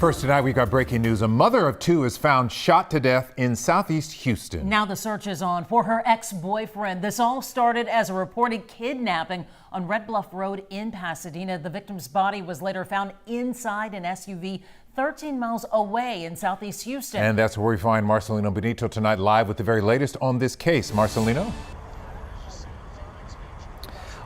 First tonight, we got breaking news. A mother of two is found shot to death in southeast Houston. Now the search is on for her ex-boyfriend. This all started as a reported kidnapping on Red Bluff Road in Pasadena. The victim's body was later found inside an SUV 13 miles away in southeast Houston. And that's where we find Marcelino Benito tonight, live with the very latest on this case. Marcelino?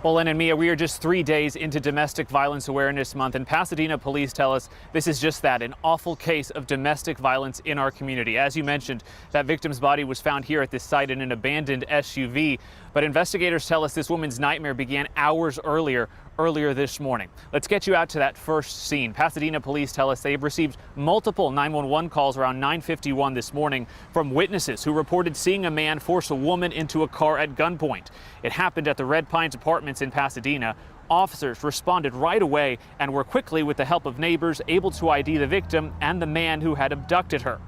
Well, Lynn and Mia, we are just 3 days into Domestic Violence Awareness Month, and Pasadena police tell us this is just that, an awful case of domestic violence in our community. As you mentioned, that victim's body was found here at this site in an abandoned SUV, but investigators tell us this woman's nightmare began hours earlier this morning. Let's get you out to that first scene. Pasadena police tell us they've received multiple 911 calls around 9:51 this morning from witnesses who reported seeing a man force a woman into a car at gunpoint. It happened at the Red Pines Apartments in Pasadena. Officers responded right away and were quickly, with the help of neighbors, able to ID the victim and the man who had abducted her.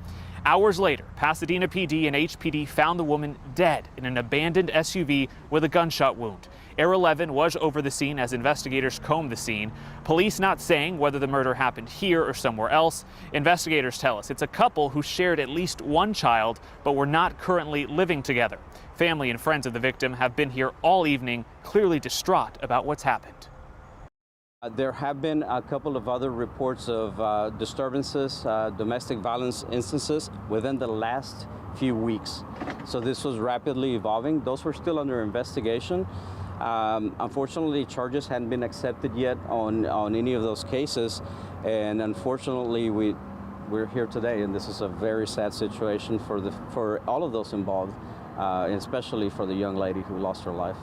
Hours later, Pasadena PD and HPD found the woman dead in an abandoned SUV with a gunshot wound. Air 11 was over the scene as investigators combed the scene. Police not saying whether the murder happened here or somewhere else. Investigators tell us it's a couple who shared at least one child but were not currently living together. Family and friends of the victim have been here all evening, clearly distraught about what's happened. There have been a couple of other reports of disturbances, domestic violence instances within the last few weeks. So this was rapidly evolving. Those were still under investigation. Unfortunately, charges hadn't been accepted yet on any of those cases. And unfortunately, we're here today, and this is a very sad situation for all of those involved, especially for the young lady who lost her life.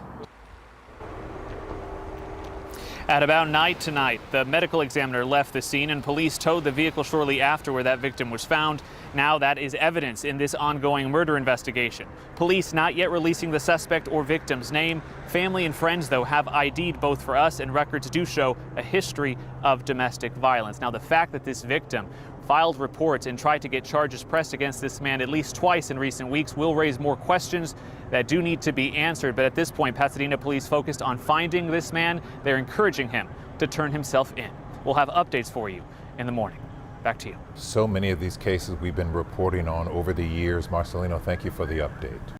At about night tonight, the medical examiner left the scene and police towed the vehicle shortly after where that victim was found. Now that is evidence in this ongoing murder investigation. Police not yet releasing the suspect or victim's name. Family and friends, though, have ID'd both for us, and records do show a history of domestic violence. Now, the fact that this victim filed reports and tried to get charges pressed against this man at least twice in recent weeks will raise more questions that do need to be answered. But at this point, Pasadena police focused on finding this man. They're encouraging him to turn himself in. We'll have updates for you in the morning. Back to you. So many of these cases we've been reporting on over the years. Marcelino, thank you for the update.